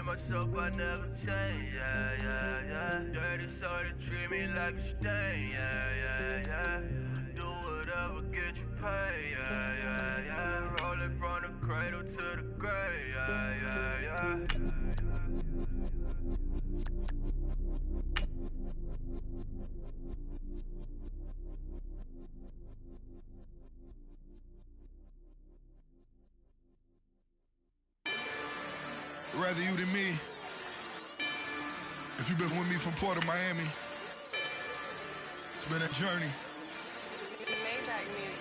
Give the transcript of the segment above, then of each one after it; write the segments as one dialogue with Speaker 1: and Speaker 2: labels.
Speaker 1: myself, I never change, yeah, yeah, yeah. Dirty soul to treat me like a stain, yeah, yeah, yeah. Do whatever, get you paid, yeah, yeah, yeah. Rolling from the cradle to the grave, yeah, yeah, yeah.
Speaker 2: Rather you than me. If you've been with me from Port of Miami, it's been a journey.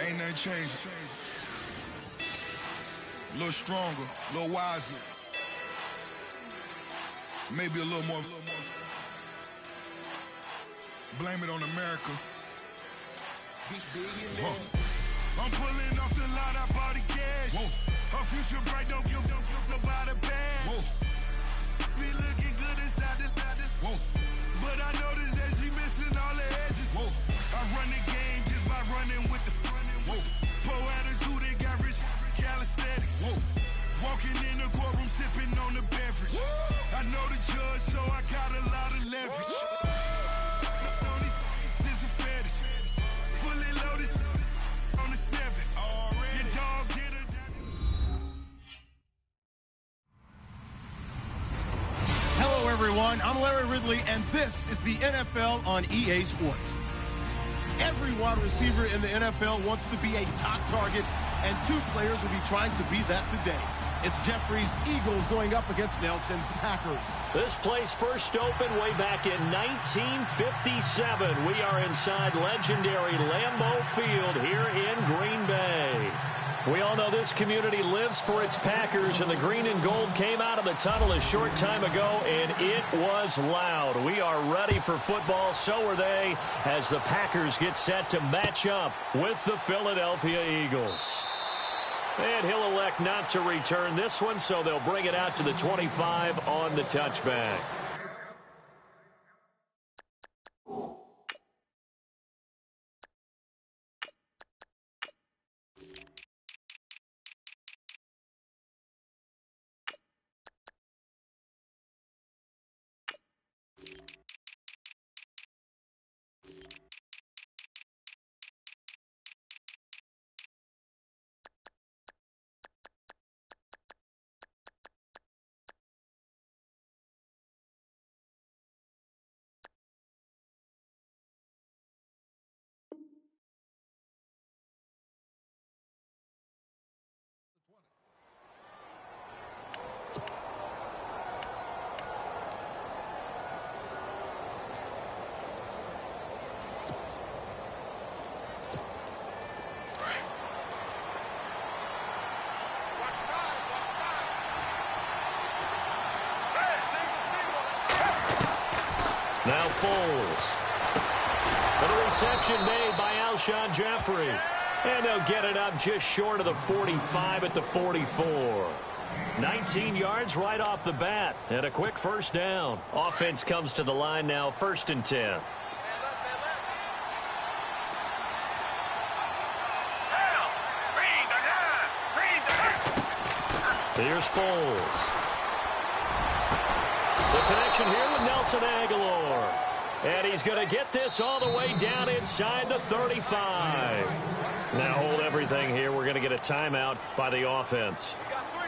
Speaker 2: Ain't nothing changed. A little stronger, a little wiser. Maybe a little more. Blame it on America. I'm pulling off the lot, I bought the gas. Whoa. Her future bright, don't give nobody bad. Whoa. Be looking good inside the whoa. But I noticed that she missing all the edges. Whoa. I run the game just by running with the whoa. Poor attitude, they got rich calisthenics. Whoa. Walking in the courtroom, sipping on the beverage. Whoa. I know the judge, so I got a lot of leverage. This a fetish. Fully loaded on the 7. Your dog get a
Speaker 3: Hello, everyone. I'm Larry Ridley, and this is the NFL on EA Sports. Every wide receiver in the NFL wants to be a top target, and 2 players will be trying to be that today. It's Jeffrey's Eagles going up against Nelson's Packers.
Speaker 4: This place first opened way back in 1957. We are inside legendary Lambeau Field here in Green Bay. We all know this community lives for its Packers, and the green and gold came out of the tunnel a short time ago, and it was loud. We are ready for football, so are they, as the Packers get set to match up with the Philadelphia Eagles. And he'll elect not to return this one, so they'll bring it out to the 25 on the touchback. Now Foles. But a reception made by Alshon Jeffrey. And they'll get it up just short of the 45 at the 44. 19 yards right off the bat. And a quick first down. Offense comes to the line now, 1st and 10. Here's Foles. The connection here with Nelson Aguilar. And he's going to get this all the way down inside the 35. Now hold everything here. We're going to get a timeout by the offense.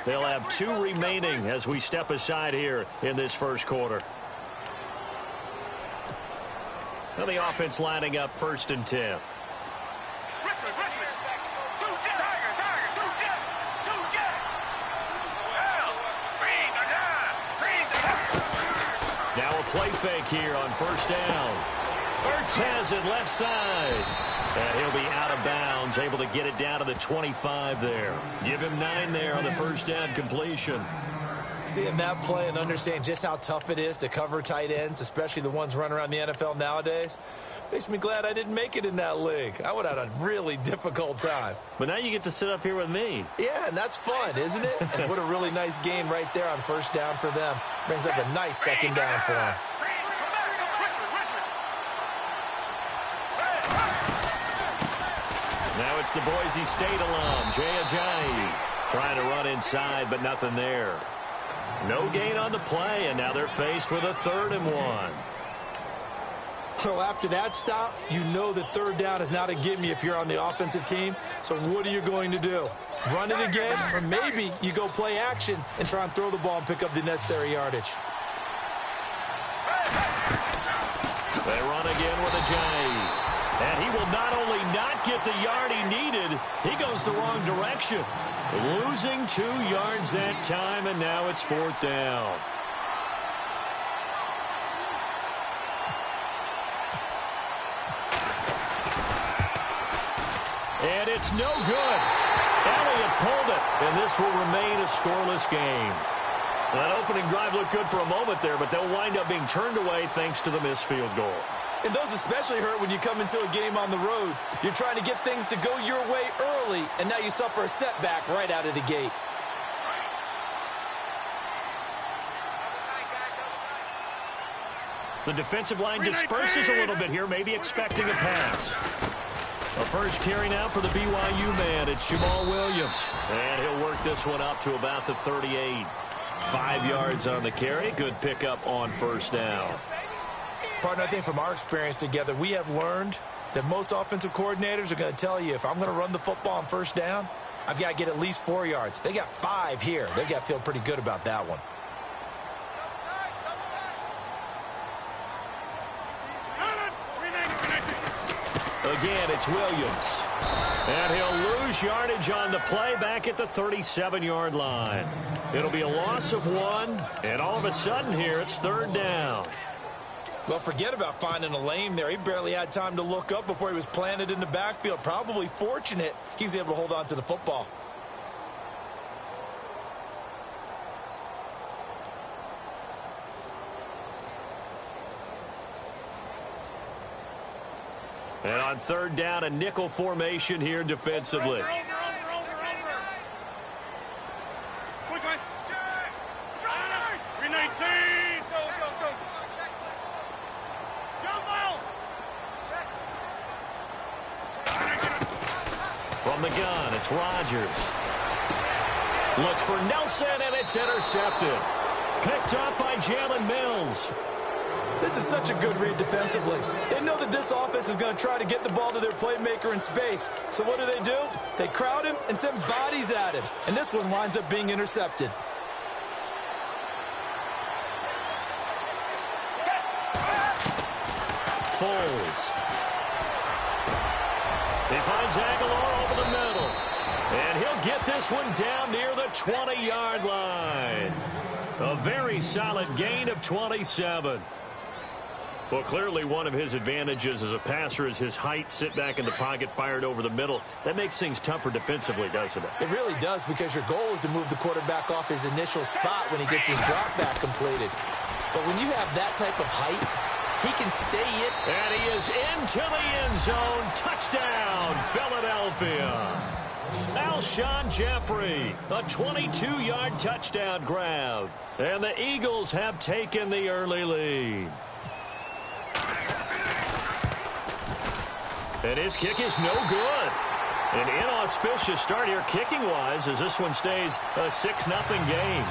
Speaker 4: They'll have 2 remaining as we step aside here in this first quarter. Now the offense lining up 1st and 10. Now a play fake here on 1st down. Ertz has it left side. And he'll be out of bounds, able to get it down to the 25 there. Give him 9 there on the 1st down completion.
Speaker 5: Seeing that play and understanding just how tough it is to cover tight ends, especially the ones running around the NFL nowadays, makes me glad I didn't make it in that league. I would have had a really difficult time.
Speaker 4: But now you get to sit up here with me.
Speaker 5: Yeah, and that's fun, isn't it? And what a really nice gain right there on 1st down for them. Brings up a nice 2nd down for them.
Speaker 4: Now it's the Boise State alum, Jay Ajayi, trying to run inside, but nothing there. No gain on the play, and now they're faced with a 3rd and 1.
Speaker 5: So after that stop, you know that 3rd down is not a gimme if you're on the offensive team. So what are you going to do? Run it again? Or maybe you go play action and try and throw the ball and pick up the necessary yardage.
Speaker 4: They run again with a J. And he will not only not get the yard he needed, he goes the wrong direction. Losing 2 yards that time, and now it's 4th down. And it's no good. Elliott pulled it, and this will remain a scoreless game. That opening drive looked good for a moment there, but they'll wind up being turned away thanks to the missed field goal.
Speaker 5: And those especially hurt when you come into a game on the road. You're trying to get things to go your way early, and now you suffer a setback right out of the gate.
Speaker 4: The defensive line disperses a little bit here, maybe expecting a pass. A first carry now for the BYU man. It's Jamal Williams. And he'll work this one up to about the 38. 5 yards on the carry. Good pickup on 1st down.
Speaker 5: Partner, I think from our experience together, we have learned that most offensive coordinators are going to tell you, if I'm going to run the football on 1st down, I've got to get at least 4 yards. They got 5 here. They've got to feel pretty good about that one.
Speaker 4: Again, it's Williams. And he'll lose yardage on the play back at the 37-yard line. It'll be a loss of 1, and all of a sudden here it's 3rd down.
Speaker 5: Well, forget about finding a lane there. He barely had time to look up before he was planted in the backfield. Probably fortunate he was able to hold on to the football.
Speaker 4: And on 3rd down, a nickel formation here defensively. From the gun, it's Rodgers. Looks for Nelson, and it's intercepted. Picked up by Jalen Mills.
Speaker 5: This is such a good read defensively. They know that this offense is going to try to get the ball to their playmaker in space. So what do? They crowd him and send bodies at him. And this one winds up being intercepted.
Speaker 4: Foles. He finds Aguilar over the middle. And he'll get this one down near the 20-yard line. A very solid gain of 27. Well, clearly one of his advantages as a passer is his height. Sit back in the pocket, fired over the middle. That makes things tougher defensively, doesn't it?
Speaker 5: It really does, because your goal is to move the quarterback off his initial spot when he gets his drop back completed. But when you have that type of height, he can stay in.
Speaker 4: And he is into the end zone. Touchdown, Philadelphia. Alshon Jeffrey, a 22-yard touchdown grab. And the Eagles have taken the early lead. And his kick is no good. An inauspicious start here kicking-wise as this one stays a 6-0 game.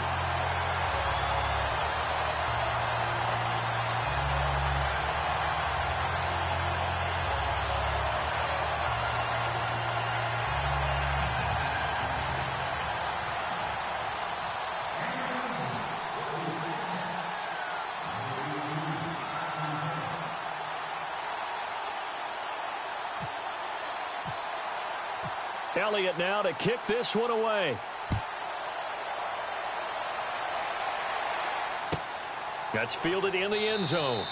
Speaker 4: Elliott now to kick this one away. That's fielded in the end zone.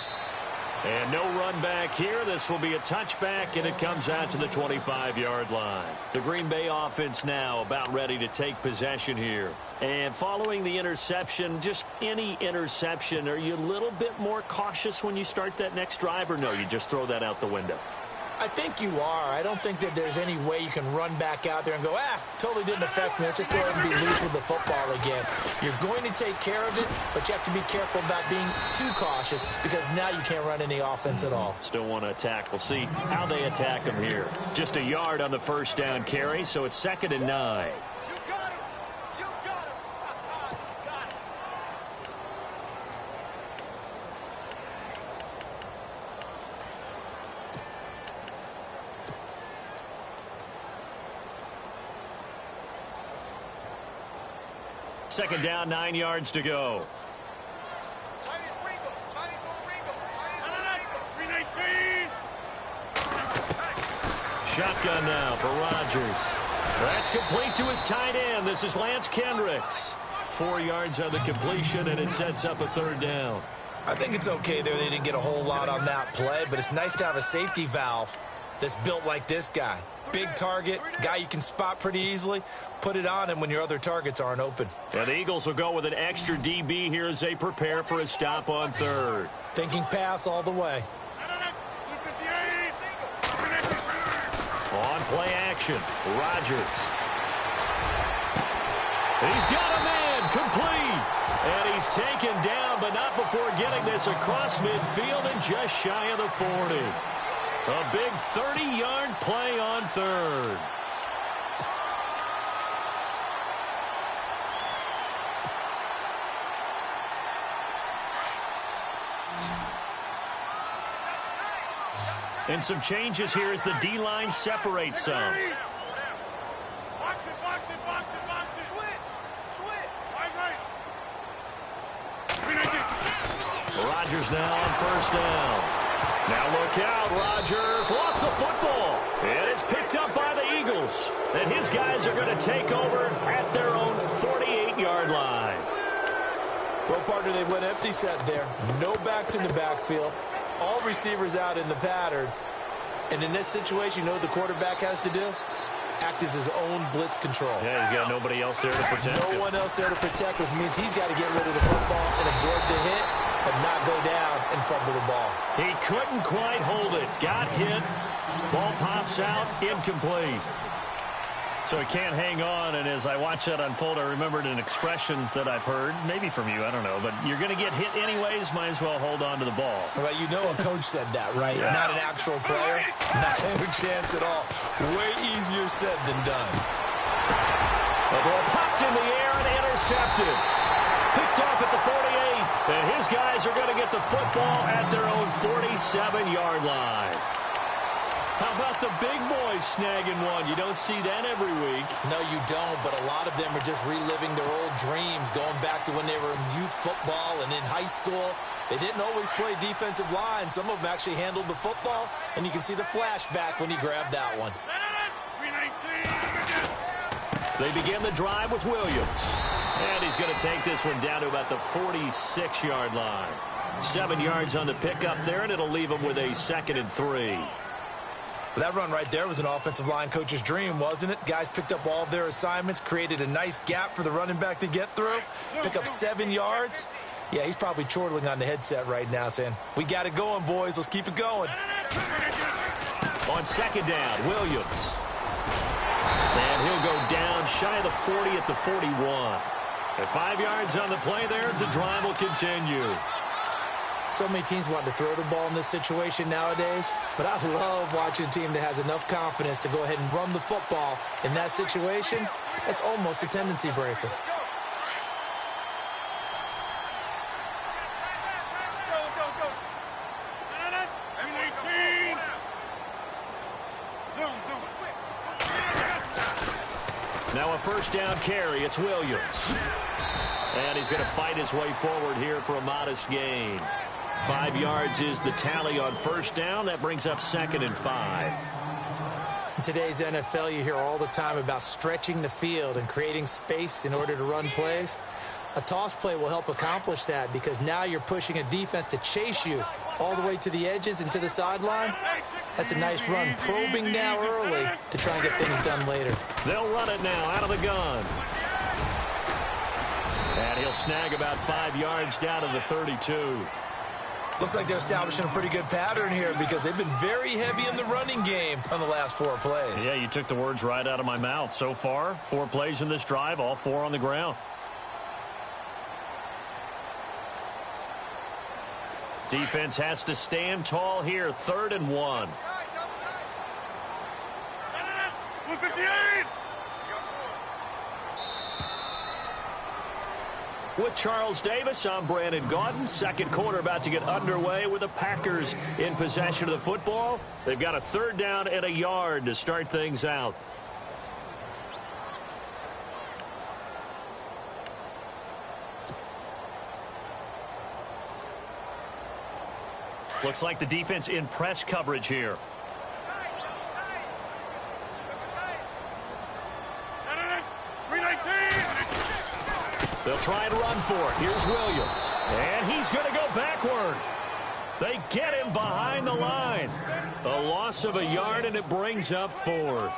Speaker 4: And no run back here. This will be a touchback, and it comes out to the 25-yard line. The Green Bay offense now about ready to take possession here. And following the interception, just any interception, are you a little bit more cautious when you start that next drive, or no, you just throw that out the window?
Speaker 5: I think you are. I don't think that there's any way you can run back out there and go, totally didn't affect me. Let's just go ahead and be loose with the football again. You're going to take care of it, but you have to be careful about being too cautious, because now you can't run any offense at all.
Speaker 4: Still want to attack. We'll see how they attack him here. Just a yard on the first down carry, so it's 2nd and 9. second down, 9 yards to go. Shotgun now for Rodgers. That's complete to his tight end. This is Lance Kendricks. 4 yards on the completion, and it sets up a third down.
Speaker 5: I think it's okay there. They didn't get a whole lot on that play, but it's nice to have a safety valve that's built like this guy. Big target, guy you can spot pretty easily. Put it on him when your other targets aren't open.
Speaker 4: And the Eagles will go with an extra DB here as they prepare for a stop on third.
Speaker 5: Thinking pass all the way.
Speaker 4: On play action, Rodgers. He's got a man, complete. And he's taken down, but not before getting this across midfield and just shy of the 40. A big 30-yard play on third. And some changes here as the D-line separates some. Rodgers now on first down. Now look out, Rodgers lost the football. And it's picked up by the Eagles. And his guys are going to take over at their own 48-yard line.
Speaker 5: Well, partner, they went empty set there. No backs in the backfield. All receivers out in the pattern. And in this situation, you know what the quarterback has to do? Act as his own blitz control.
Speaker 4: Yeah, he's got nobody else there to protect him.
Speaker 5: No one else there to protect, which means he's got to get rid of the football and absorb the hit, but not go down and fumble the ball.
Speaker 4: He couldn't quite hold it. Got hit. Ball pops out. Incomplete. So he can't hang on, and as I watch that unfold, I remembered an expression that I've heard, maybe from you, I don't know, but you're going to get hit anyways, might as well hold on to the ball.
Speaker 5: Well, you know a coach said that, right?
Speaker 4: Yeah.
Speaker 5: Not an actual player. Not a chance at all. Way easier said than done.
Speaker 4: The ball popped in the air and intercepted. Picked off at the 48, and his guys are going to get the football at their own 47-yard line. How about the big boys snagging one? You don't see that every week.
Speaker 5: No, you don't, but a lot of them are just reliving their old dreams, going back to when they were in youth football and in high school. They didn't always play defensive line. Some of them actually handled the football, and you can see the flashback when he grabbed that one.
Speaker 4: They begin the drive with Williams. And he's going to take this one down to about the 46-yard line. 7 yards on the pickup there, and it'll leave him with a 2nd and 3.
Speaker 5: That run right there was an offensive line coach's dream, wasn't it? Guys picked up all of their assignments, created a nice gap for the running back to get through, pick up 7 yards. Yeah, he's probably chortling on the headset right now saying, we got it going, boys. Let's keep it going.
Speaker 4: On second down, Williams. And he'll go down shy of the 40 at the 41. At 5 yards on the play there, the drive will continue.
Speaker 5: So many teams want to throw the ball in this situation nowadays, but I love watching a team that has enough confidence to go ahead and run the football in that situation. It's almost a tendency breaker.
Speaker 4: Now a first down carry. It's Williams. And he's going to fight his way forward here for a modest gain. 5 yards is the tally on first down. That brings up 2nd and 5.
Speaker 5: In today's NFL, you hear all the time about stretching the field and creating space in order to run plays. A toss play will help accomplish that because now you're pushing a defense to chase you all the way to the edges and to the sideline. That's a nice run, probing now early to try and get things done later.
Speaker 4: They'll run it now out of the gun. And he'll snag about 5 yards down to the 32.
Speaker 5: Looks like they're establishing a pretty good pattern here because they've been very heavy in the running game on the last 4 plays.
Speaker 4: Yeah, you took the words right out of my mouth. So far, 4 plays in this drive, all 4 on the ground. Defense has to stand tall here, 3rd and 1. With Charles Davis, I'm Brandon Gaudin. Second quarter about to get underway with the Packers in possession of the football. They've got a 3rd down and a yard to start things out. Looks like the defense in press coverage here. They'll try and run for it. Here's Williams. And he's going to go backward. They get him behind the line. A loss of a yard, and it brings up 4th.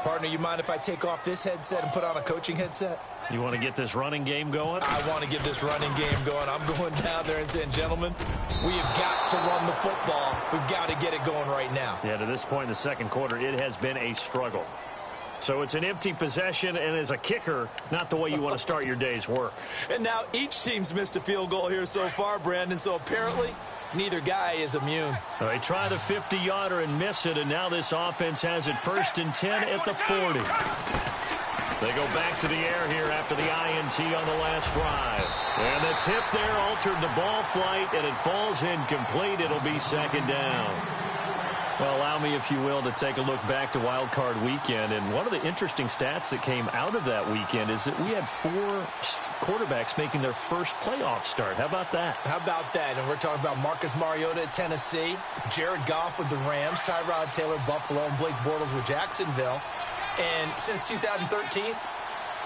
Speaker 5: Partner, you mind if I take off this headset and put on a coaching headset?
Speaker 4: You want to get this running game going?
Speaker 5: I want to get this running game going. I'm going down there and saying, gentlemen, we have got to run the football. We've got to get it going right now.
Speaker 4: Yeah, to this point in the second quarter, it has been a struggle. So it's an empty possession, and as a kicker, not the way you want to start your day's work.
Speaker 5: And now each team's missed a field goal here so far, Brandon, so apparently neither guy is immune.
Speaker 4: They try the 50-yarder and miss it, and now this offense has it 1st and 10 at the 40. They go back to the air here after the INT on the last drive. And the tip there altered the ball flight, and it falls incomplete. It'll be 2nd down. Well, allow me, if you will, to take a look back to Wild Card Weekend. And one of the interesting stats that came out of that weekend is that we had 4 quarterbacks making their first playoff start. How about that?
Speaker 5: How about that? And we're talking about Marcus Mariota at Tennessee, Jared Goff with the Rams, Tyrod Taylor, Buffalo, and Blake Bortles with Jacksonville. And since 2013,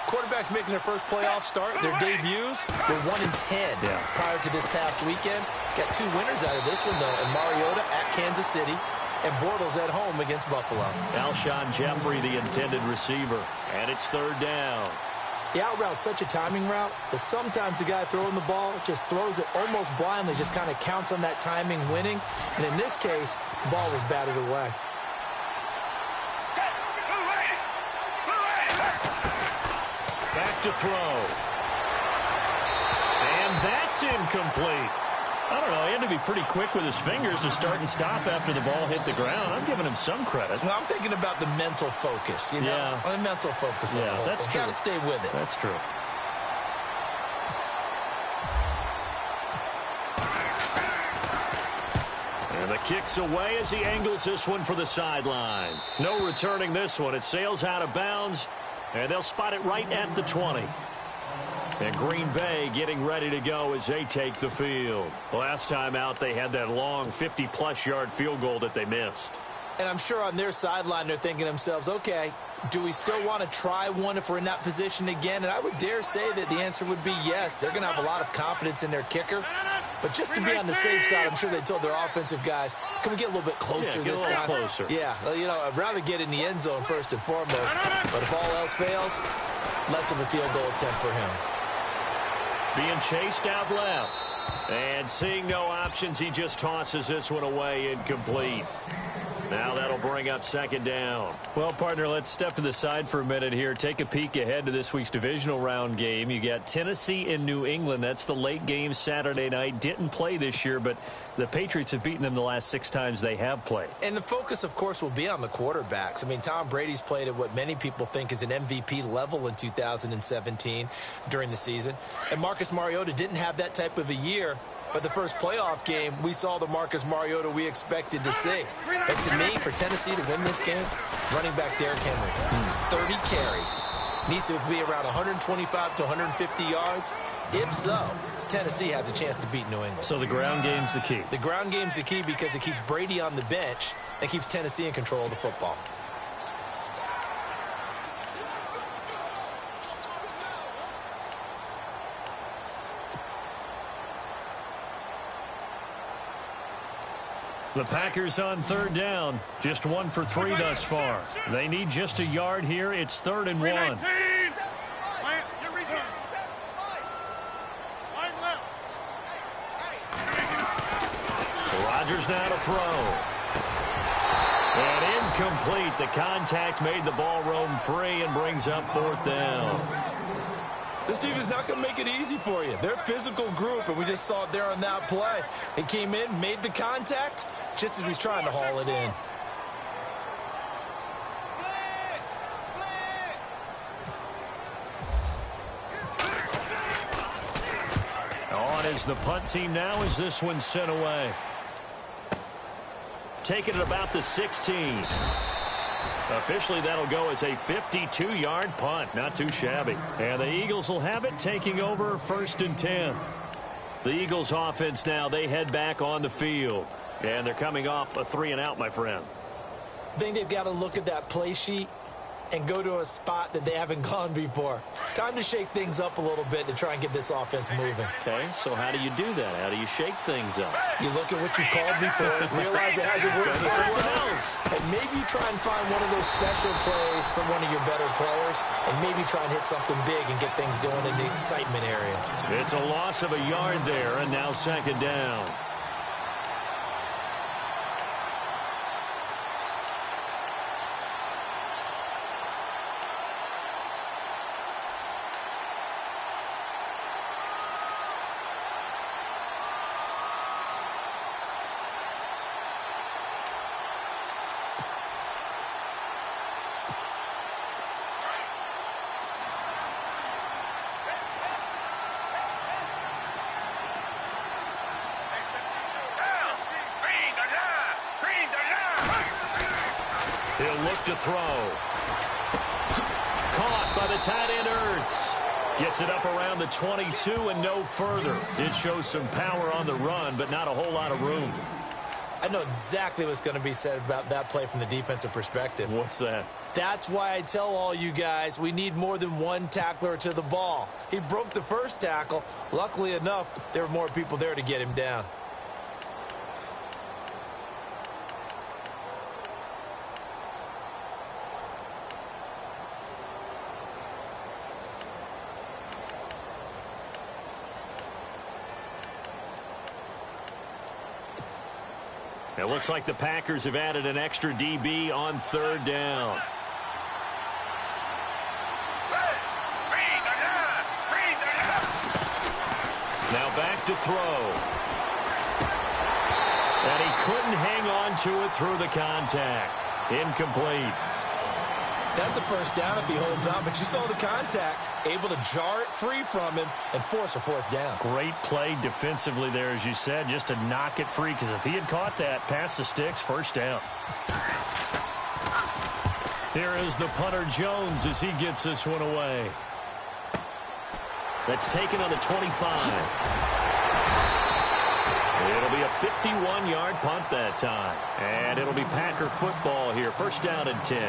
Speaker 5: quarterbacks making their first playoff start, their debuts, they're 1-10 prior to this past weekend. Got 2 winners out of this one, though, and Mariota at Kansas City and Bortles at home against Buffalo.
Speaker 4: Alshon Jeffrey, the intended receiver, and it's 3rd down.
Speaker 5: The out route's such a timing route that sometimes the guy throwing the ball just throws it almost blindly, just kind of counts on that timing winning. And in this case, the ball was batted away.
Speaker 4: Back to throw. And that's incomplete. I don't know. He had to be pretty quick with his fingers to start and stop after the ball hit the ground. I'm giving him some credit.
Speaker 5: Well, I'm thinking about the mental focus, you know?
Speaker 4: Yeah.
Speaker 5: The mental focus.
Speaker 4: Yeah, that's true.
Speaker 5: Got to stay with it.
Speaker 4: That's true. And the kick's away as he angles this one for the sideline. No returning this one. It sails out of bounds, and they'll spot it right at the 20. And Green Bay getting ready to go as they take the field. Last time out, they had that long 50-plus yard field goal that they missed.
Speaker 5: And I'm sure on their sideline, they're thinking to themselves, okay, do we still want to try one if we're in that position again? And I would dare say that the answer would be yes. They're going to have a lot of confidence in their kicker. But just to be on the safe side, I'm sure they told their offensive guys, can we get a little bit closer this time?
Speaker 4: Closer.
Speaker 5: Yeah, you know, I'd rather get in the end zone first and foremost. But if all else fails, less of a field goal attempt for him.
Speaker 4: Being chased out left. And seeing no options, he just tosses this one away, incomplete. Now that'll bring up 2nd down. Well, partner, let's step to the side for a minute here. Take a peek ahead to this week's divisional round game. You got Tennessee and New England. That's the late game Saturday night. Didn't play this year, but the Patriots have beaten them the last 6 times they have played.
Speaker 5: And the focus, of course, will be on the quarterbacks. I mean, Tom Brady's played at what many people think is an MVP level in 2017 during the season. And Marcus Mariota didn't have that type of a year. But the first playoff game, we saw the Marcus Mariota we expected to see. But to me, for Tennessee to win this game, running back Derrick Henry, 30 carries. Needs to be around 125 to 150 yards. If so, Tennessee has a chance to beat New England.
Speaker 4: So the ground game's the key.
Speaker 5: The ground game's the key because it keeps Brady on the bench and keeps Tennessee in control of the football.
Speaker 4: The Packers on 3rd down. Just 1 for 3 thus far. They need just a yard here. It's 3rd and 1. Rodgers now to throw. And incomplete. The contact made the ball roam free and brings up 4th down.
Speaker 5: This team is not going to make it easy for you. They're a physical group, and we just saw it there on that play. He came in, made the contact, just as he's trying to haul it in.
Speaker 4: On is the punt team now as this one's sent away. Taking it about the 16. Officially, that'll go as a 52-yard punt. Not too shabby. And the Eagles will have it, taking over 1st and 10. The Eagles offense now, they head back on the field. And they're coming off a 3-and-out, my friend.
Speaker 5: I think they've got to look at that play sheet and go to a spot that they haven't gone before. Time to shake things up a little bit to try and get this offense moving.
Speaker 4: Okay, so how do you do that? How do you shake things up?
Speaker 5: You look at what you called before, realize it hasn't worked so well, and maybe you try and find one of those special plays from one of your better players, and maybe try and hit something big and get things going in the excitement area.
Speaker 4: It's a loss of a yard there, and now second down. He'll look to throw. Caught by the tight end, Ertz. Gets it up around the 22 and no further. Did show some power on the run, but not a whole lot of room.
Speaker 5: I know exactly what's going to be said about that play from the defensive perspective.
Speaker 4: What's that?
Speaker 5: That's why I tell all you guys we need more than one tackler to the ball. He broke the first tackle. Luckily enough, there were more people there to get him down.
Speaker 4: It looks like the Packers have added an extra DB on third down. Now back to throw. And he couldn't hang on to it through the contact. Incomplete.
Speaker 5: That's a first down if he holds on, but you saw the contact. Able to jar it free from him and force a fourth down.
Speaker 4: Great play defensively there, as you said, just to knock it free, because if he had caught that, past the sticks, first down. Here is the punter Jones as he gets this one away. That's taken on the 25. It'll be a 51-yard punt that time. And it'll be Packer football here. First down and 10.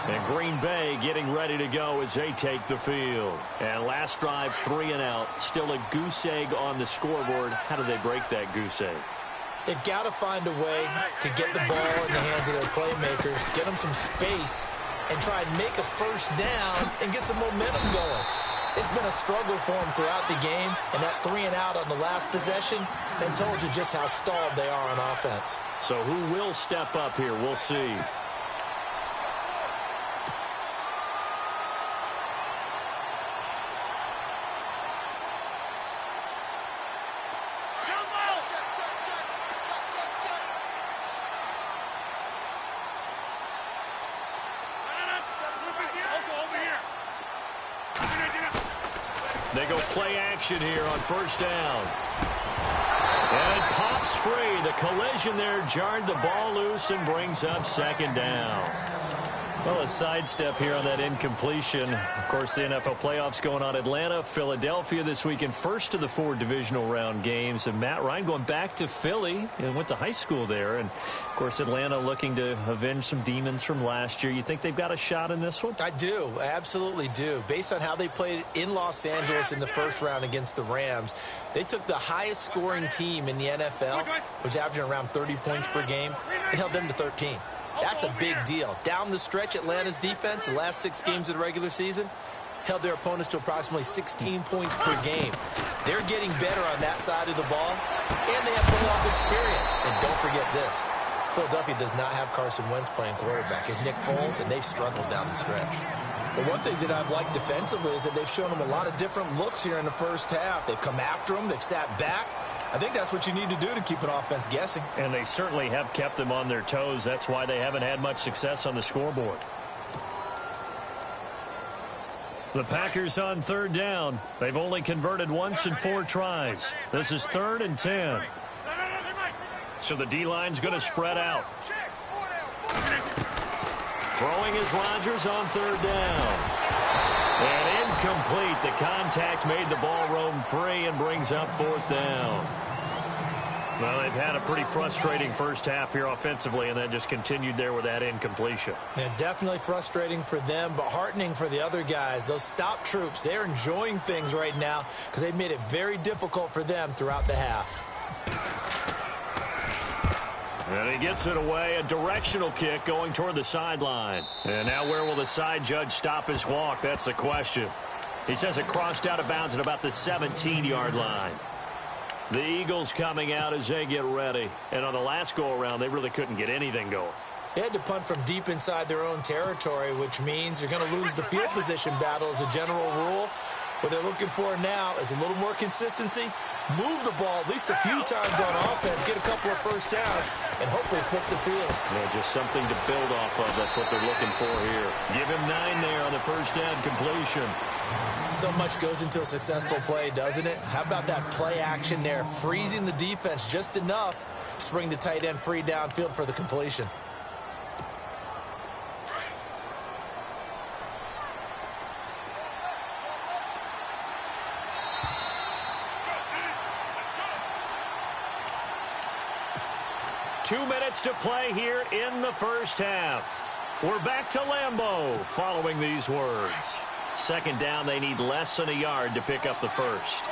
Speaker 4: And Green Bay getting ready to go as they take the field. And last drive, 3-and-out. Still a goose egg on the scoreboard. How do they break that goose egg?
Speaker 5: They've got to find a way to get the ball in the hands of their playmakers, get them some space, and try and make a first down and get some momentum going. It's been a struggle for them throughout the game, and that 3-and-out on the last possession, that told you just how stalled they are on offense.
Speaker 4: So who will step up here? We'll see. They go play action here on first down. And it pops free. The collision there jarred the ball loose and brings up second down. Well, a sidestep here on that incompletion. Of course, the NFL playoffs going on. Atlanta, Philadelphia this weekend. First of the 4 divisional round games. And Matt Ryan going back to Philly and went to high school there. And, of course, Atlanta looking to avenge some demons from last year. You think they've got a shot in this one?
Speaker 5: I do. I absolutely do. Based on how they played in Los Angeles in the first round against the Rams, they took the highest scoring team in the NFL, which averaging around 30 points per game, and held them to 13. That's a big deal. Down the stretch, Atlanta's defense, the last 6 games of the regular season, held their opponents to approximately 16 points per game. They're getting better on that side of the ball, and they have playoff experience. And don't forget this. Philadelphia does not have Carson Wentz playing quarterback. It's Nick Foles, and they've struggled down the stretch. But one thing that I've liked defensively is that they've shown them a lot of different looks here in the first half. They've come after them. They've sat back. I think that's what you need to do to keep an offense guessing.
Speaker 4: And they certainly have kept them on their toes. That's why they haven't had much success on the scoreboard. The Packers on third down. They've only converted once in 4 tries. This is 3rd and 10. So the D-line's going to spread out. Throwing is Rodgers on third down. And Incomplete. The contact made the ball roam free and brings up 4th down. Well, they've had a pretty frustrating first half here offensively, and then just continued there with that incompletion.
Speaker 5: Yeah, definitely frustrating for them, but heartening for the other guys. Those stop troops, they're enjoying things right now because they've made it very difficult for them throughout the half.
Speaker 4: And he gets it away, a directional kick going toward the sideline. And now where will the side judge stop his walk? That's the question. He says it crossed out of bounds at about the 17-yard line. The Eagles coming out as they get ready. And on the last go-around, they really couldn't get anything going.
Speaker 5: They had to punt from deep inside their own territory, which means you're going to lose the field position battle as a general rule. What they're looking for now is a little more consistency, move the ball at least a few times on offense, get a couple of first downs, and hopefully flip the field.
Speaker 4: Yeah, just something to build off of. That's what they're looking for here. Give him 9 there on the first down completion.
Speaker 5: So much goes into a successful play, doesn't it? How about that play action there, freezing the defense just enough to bring the tight end free downfield for the completion.
Speaker 4: Two minutes to play here in the first half. We're back to Lambeau following these words. Second down, they need less than a yard to pick up the first.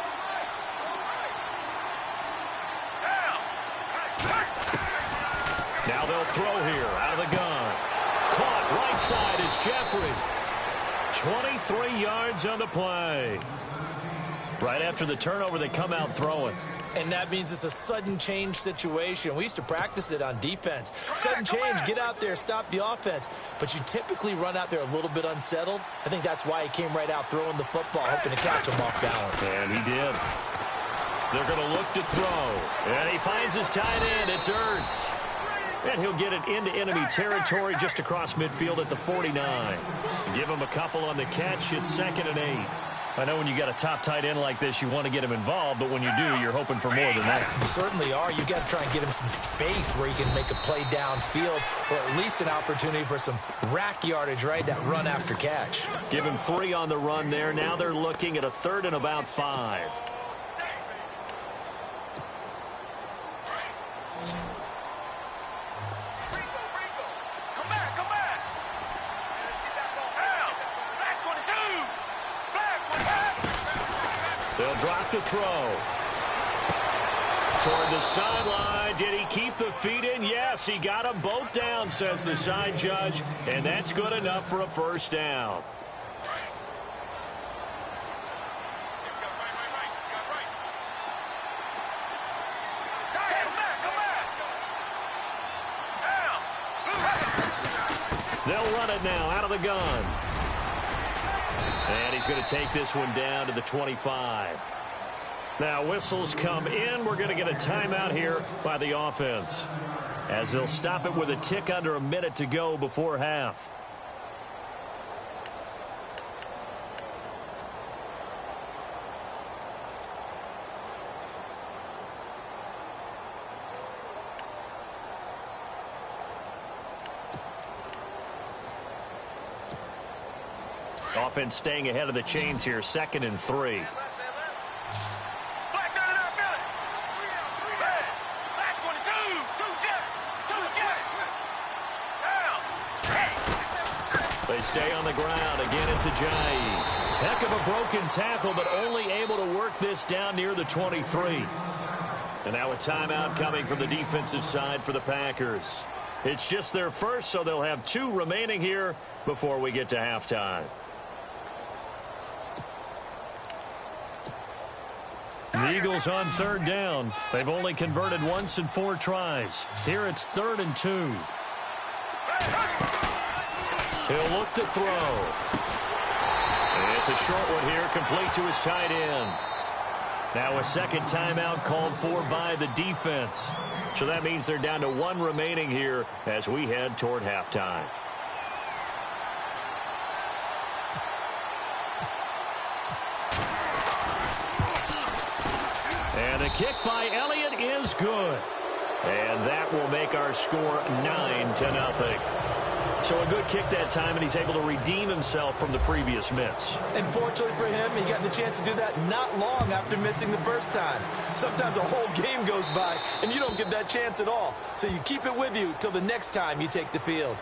Speaker 4: Now they'll throw here out of the gun. Caught right side is Jeffrey. 23 yards on the play. Right after the turnover, they come out throwing.
Speaker 5: And that means it's a sudden change situation. We used to practice it on defense. Sudden change, get out there, stop the offense. But you typically run out there a little bit unsettled. I think that's why he came right out throwing the football, hoping to catch him off balance.
Speaker 4: And he did. They're going to look to throw. And he finds his tight end. It's Ertz. And he'll get it into enemy territory just across midfield at the 49. Give him a couple on the catch. It's 2nd and 8. I know when you got a top tight end like this, you want to get him involved, but when you do, you're hoping for more than that.
Speaker 5: You certainly are. You got to try and get him some space where he can make a play downfield, or at least an opportunity for some rack yardage, right? That run after catch.
Speaker 4: Give him 3 on the run there. Now they're looking at a 3rd and about 5. They'll drop to throw. Toward the sideline. Did he keep the feet in? Yes, he got them both down, says the side judge. And that's good enough for a first down. They'll run it now out of the gun. And he's going to take this one down to the 25. Now whistles come in. We're going to get a timeout here by the offense, as they'll stop it with a tick under a minute to go before half. Offense staying ahead of the chains here, 2nd and 3. They stay on the ground. Again, it's Ajayi. Heck of a broken tackle, but only able to work this down near the 23. And now a timeout coming from the defensive side for the Packers. It's just their first, so they'll have 2 remaining here before we get to halftime. The Eagles on 3rd down. They've only converted once in 4 tries. Here it's 3rd and 2. He'll look to throw. And it's a short one here, complete to his tight end. Now a second timeout called for by the defense. So that means they're down to 1 remaining here as we head toward halftime. And the kick by Elliott is good. And that will make our score 9-0. So a good kick that time, and he's able to redeem himself from the previous miss.
Speaker 5: And fortunately for him, he got the chance to do that not long after missing the first time. Sometimes a whole game goes by, and you don't get that chance at all. So you keep it with you till the next time you take the field.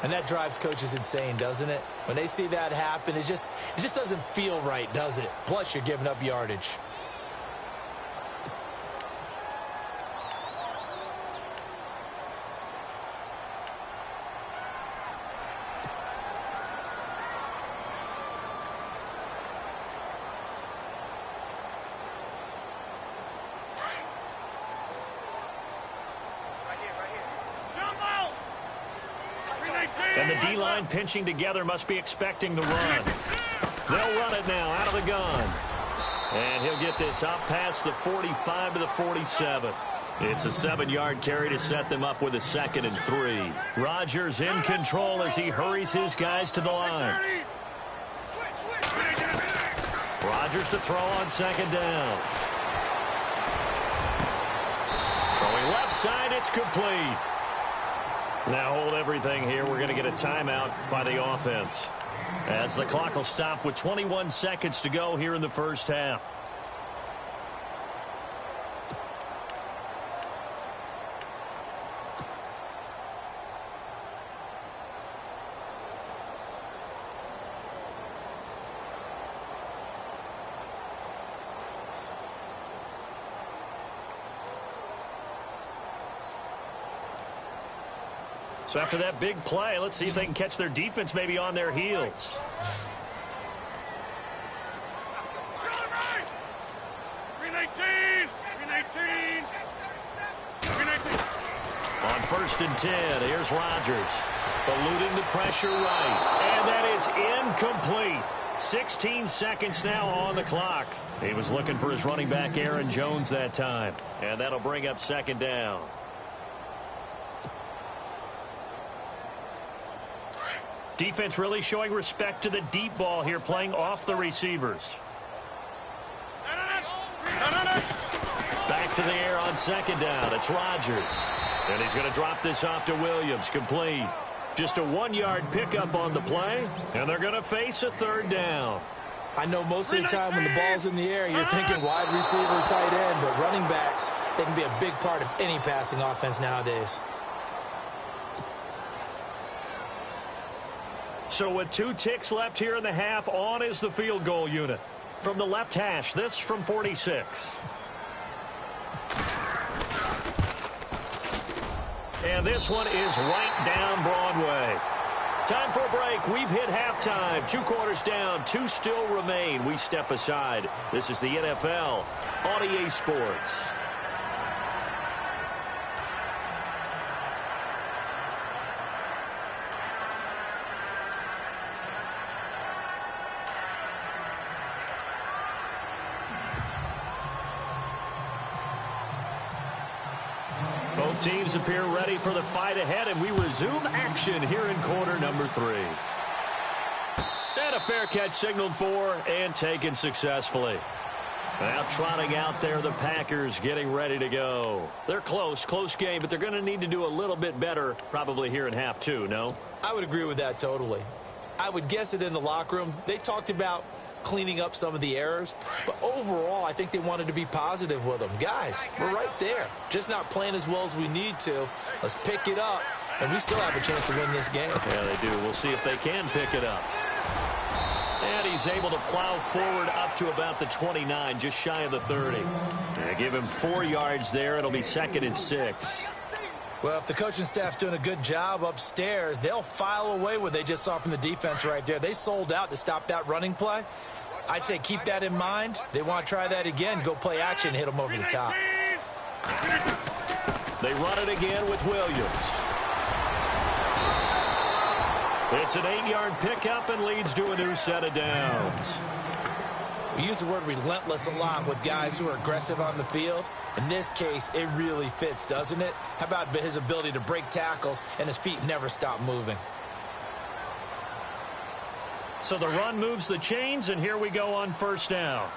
Speaker 5: And that drives coaches insane, doesn't it? When they see that happen, it just doesn't feel right, does it? Plus, you're giving up yardage.
Speaker 4: And the D-line pinching together must be expecting the run. They'll run it now out of the gun. And he'll get this up past the 45 to the 47. It's a 7-yard carry to set them up with a 2nd and 3. Rodgers in control as he hurries his guys to the line. Rodgers to throw on 2nd down. Throwing left side, it's complete. Now hold everything here. We're going to get a timeout by the offense, as the clock will stop with 21 seconds to go here in the first half. So after that big play, let's see if they can catch their defense maybe on their heels. On 1st and 10, here's Rodgers. Eluding the pressure right. And that is incomplete. 16 seconds now on the clock. He was looking for his running back, Aaron Jones, that time. And that'll bring up 2nd down. Defense really showing respect to the deep ball here, playing off the receivers. Back to the air on 2nd down. It's Rodgers. And he's going to drop this off to Williams. Complete. Just a 1-yard pickup on the play, and they're going to face a 3rd down.
Speaker 5: I know most of the time when the ball's in the air, you're thinking wide receiver, tight end, but running backs, they can be a big part of any passing offense nowadays.
Speaker 4: So with 2 ticks left here in the half, on is the field goal unit. From the left hash, this from 46. And this one is right down Broadway. Time for a break. We've hit halftime. 2 quarters down, 2 still remain. We step aside. This is the NFL on EA Sports. Both teams appear ready for the fight ahead, and we resume action here in quarter number 3. And a fair catch signaled for and taken successfully. Now trotting out there, the Packers getting ready to go. They're close game, but they're going to need to do a little bit better probably here in half 2, no?
Speaker 5: I would agree with that totally. I would guess it in the locker room. They talked about cleaning up some of the errors, but overall I think they wanted to be positive with them. Guys, we're right there, just not playing as well as we need to. Let's pick it up, and we still have a chance to win this game.
Speaker 4: Yeah, they do. We'll see if they can pick it up. And he's able to plow forward up to about the 29, just shy of the 30. Yeah, give him 4 yards there. It'll be 2nd and 6.
Speaker 5: Well, if the coaching staff's doing a good job upstairs, they'll file away what they just saw from the defense right there. They sold out to stop that running play. I'd say keep that in mind. They want to try that again, go play action, hit them over the top.
Speaker 4: They run it again with Williams. It's an 8-yard pickup and leads to a new set of downs.
Speaker 5: We use the word relentless a lot with guys who are aggressive on the field. In this case, it really fits, doesn't it? How about his ability to break tackles and his feet never stop moving?
Speaker 4: So the run moves the chains, and here we go on 1st down.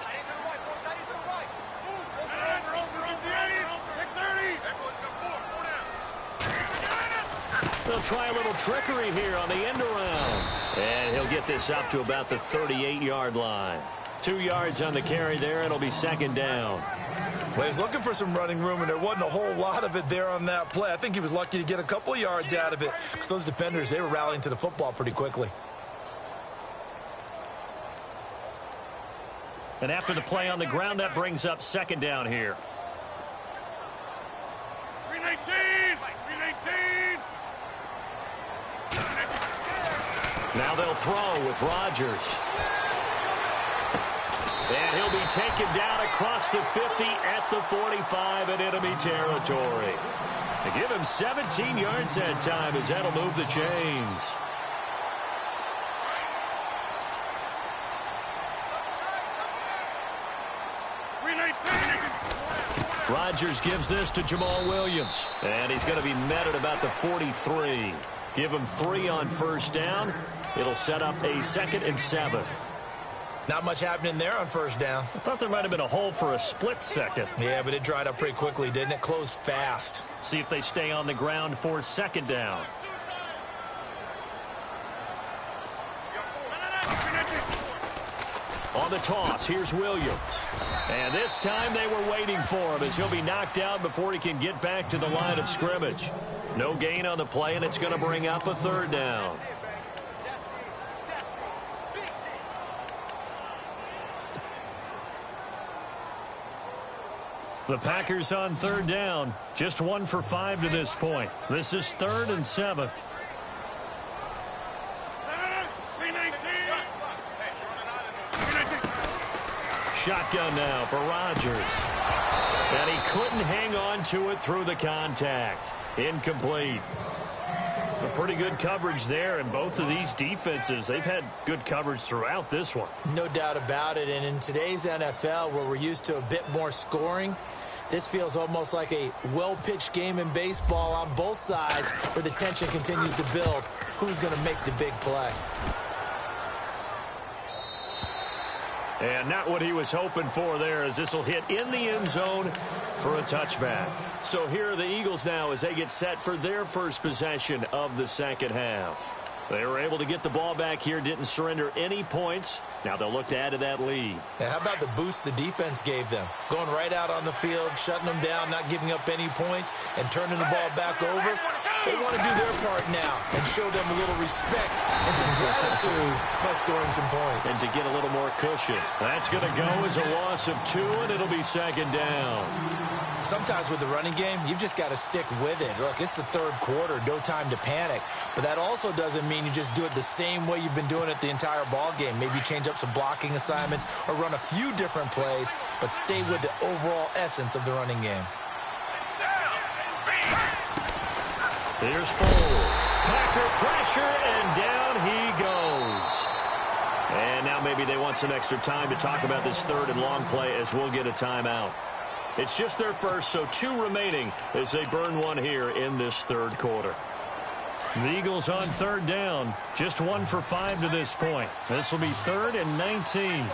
Speaker 4: They'll try a little trickery here on the end around. And he'll get this up to about the 38-yard line. 2 yards on the carry there. It'll be second down.
Speaker 5: Well, he's looking for some running room, and there wasn't a whole lot of it there on that play. I think he was lucky to get a couple of yards out of it because those defenders, they were rallying to the football pretty quickly.
Speaker 4: And after the play on the ground, that brings up second down here.
Speaker 2: 319!
Speaker 4: Now they'll throw with Rodgers. And he'll be taken down across the 50 at the 45 in enemy territory. They give him 17 yards that time as that'll move the chains. Rodgers gives this to Jamal Williams. And he's going to be met at about the 43. Give him 3 on first down. It'll set up a 2nd and 7.
Speaker 5: Not much happening there on first down.
Speaker 4: I thought there might have been a hole for a split second.
Speaker 5: Yeah, but it dried up pretty quickly, didn't it? Closed fast.
Speaker 4: See if they stay on the ground for second down. On the toss, here's Williams. And this time they were waiting for him as he'll be knocked out before he can get back to the line of scrimmage. No gain on the play, and it's going to bring up a 3rd down. The Packers on 3rd down. Just 1 for 5 to this point. This is 3rd and 7. Shotgun now for Rodgers. And he couldn't hang on to it through the contact. Incomplete. A pretty good coverage there, and both of these defenses, they've had good coverage throughout this one.
Speaker 5: No doubt about it, and in today's NFL, where we're used to a bit more scoring, this feels almost like a well-pitched game in baseball on both sides where the tension continues to build. Who's going to make the big play?
Speaker 4: And not what he was hoping for there, as this will hit in the end zone for a touchback. So here are the Eagles now as they get set for their first possession of the second half. They were able to get the ball back here, didn't surrender any points. Now they'll look to add to that lead.
Speaker 5: Now, how about the boost the defense gave them? Going right out on the field, shutting them down, not giving up any points, and turning the ball back over. They want to do their part now and show them a little respect and some gratitude by scoring some points.
Speaker 4: And to get a little more cushion. That's going to go as a loss of 2, and it'll be second down.
Speaker 5: Sometimes with the running game, you've just got to stick with it. Look, it's the 3rd quarter, no time to panic. But that also doesn't mean you just do it the same way you've been doing it the entire ball game. Maybe change up some blocking assignments or run a few different plays, but stay with the overall essence of the running game.
Speaker 4: Here's Foles. Packer pressure, and down he goes. And now maybe they want some extra time to talk about this 3rd and long play as we'll get a timeout. It's just their first, so 2 remaining as they burn 1 here in this 3rd quarter. The Eagles on 3rd down. Just 1 for 5 to this point. This will be 3rd and 19.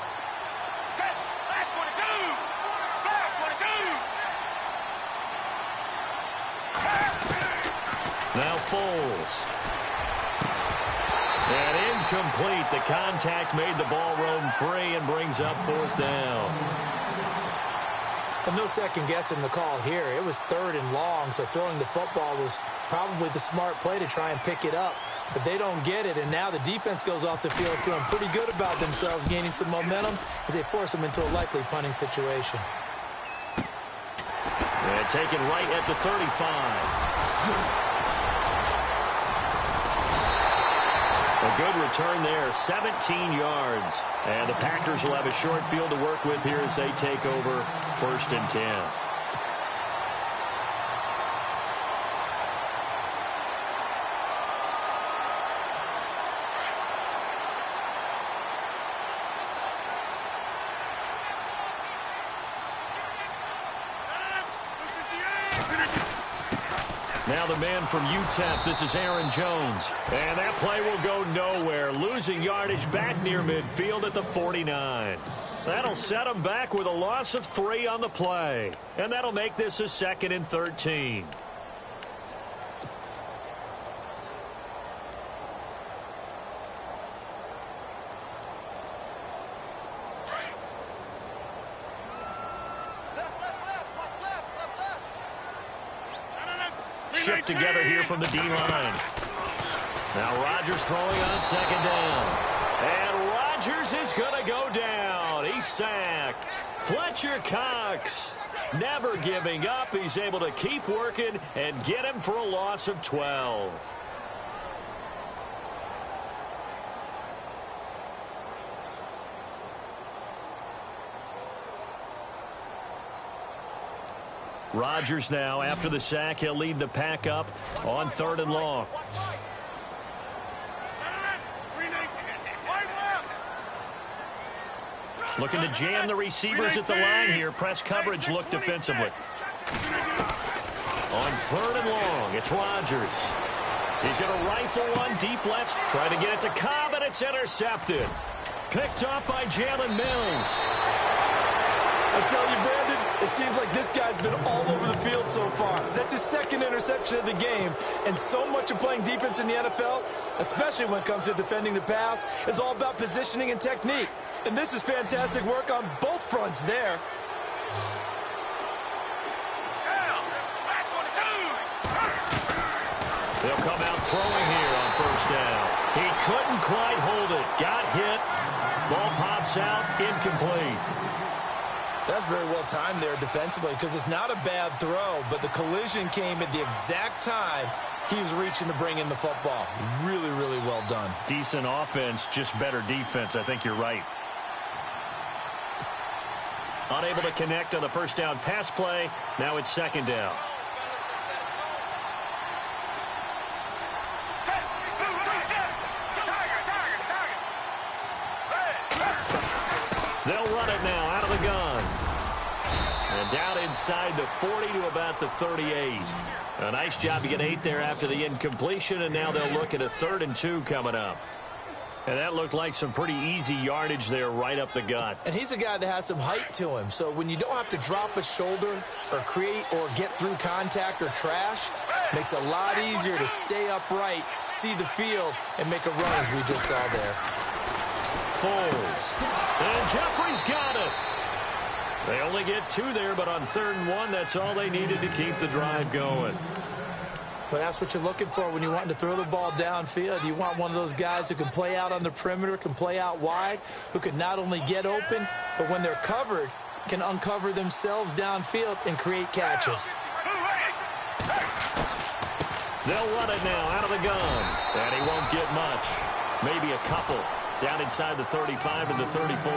Speaker 4: Now Foles. And incomplete. The contact made the ball roam free and brings up 4th down.
Speaker 5: Well, no second guessing the call here. It was 3rd and long, so throwing the football was probably the smart play to try and pick it up. But they don't get it, and now the defense goes off the field feeling pretty good about themselves, gaining some momentum as they force them into a likely punting situation.
Speaker 4: And taken right at the 35. A good return there, 17 yards. And the Packers will have a short field to work with here as they take over 1st and 10. Now the man from UTEP, this is Aaron Jones. And that play will go nowhere. Losing yardage back near midfield at the 49. That'll set him back with a loss of 3 on the play. And that'll make this a 2nd and 13. shift together here from the D-line. Now Rodgers throwing on second down. And Rodgers is going to go down. He's sacked. Fletcher Cox never giving up. He's able to keep working and get him for a loss of 12. Rodgers now, after the sack, he'll lead the pack up on 3rd and long. Looking to jam the receivers at the line here. Press coverage look defensively. On 3rd and long, it's Rodgers. He's going to rifle one deep left, trying to get it to Cobb, and it's intercepted. Picked up by Jalen Mills.
Speaker 5: I tell you, Brandon, it seems like this guy's been all over the field so far. That's his 2nd interception of the game. And so much of playing defense in the NFL, especially when it comes to defending the pass, is all about positioning and technique. And this is fantastic work on both fronts there.
Speaker 4: They'll come out throwing here on 1st down. He couldn't quite hold it. Got hit. Ball pops out. Incomplete.
Speaker 5: That's very well timed there defensively because it's not a bad throw, but the collision came at the exact time he was reaching to bring in the football. Really, really well done.
Speaker 4: Decent offense, just better defense. I think you're right. Unable to connect on the 1st down pass play. Now it's 2nd down. They'll run it now out of the gun. And down inside the 40 to about the 38. A nice job to get 8 there after the incompletion, and now they'll look at a 3rd and 2 coming up. And that looked like some pretty easy yardage there right up the gut.
Speaker 5: And he's a guy that has some height to him, so when you don't have to drop a shoulder or create or get through contact or trash, makes it a lot easier to stay upright, see the field, and make a run as we just saw there.
Speaker 4: Foles. And Jeffrey's got it. They only get 2 there, but on 3rd and 1, that's all they needed to keep the drive going.
Speaker 5: But that's what you're looking for when you want to throw the ball downfield. You want one of those guys who can play out on the perimeter, can play out wide, who can not only get open, but when they're covered, can uncover themselves downfield and create catches.
Speaker 4: They'll run it now out of the gun. And he won't get much. Maybe a couple. Down inside the 35 and the 34.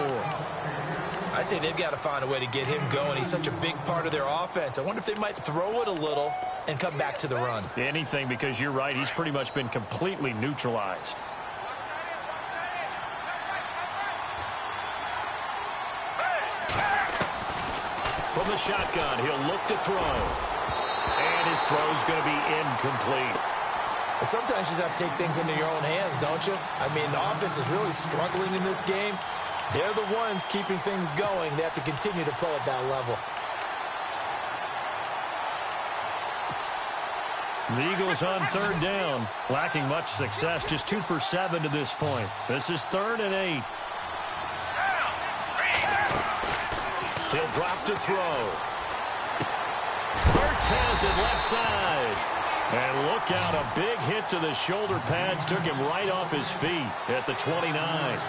Speaker 5: I'd say they've got to find a way to get him going. He's such a big part of their offense. I wonder if they might throw it a little and come back to the run.
Speaker 4: Anything, because you're right. He's pretty much been completely neutralized. From the shotgun, he'll look to throw. And his throw's going to be incomplete.
Speaker 5: Sometimes you just have to take things into your own hands, don't you? I mean, the offense is really struggling in this game. They're the ones keeping things going. They have to continue to play at that level.
Speaker 4: The Eagles on 3rd down, lacking much success, just 2 for 7 to this point. This is 3rd and 8. He'll drop to throw. Cortez at left side. And look out, a big hit to the shoulder pads took him right off his feet at the 29.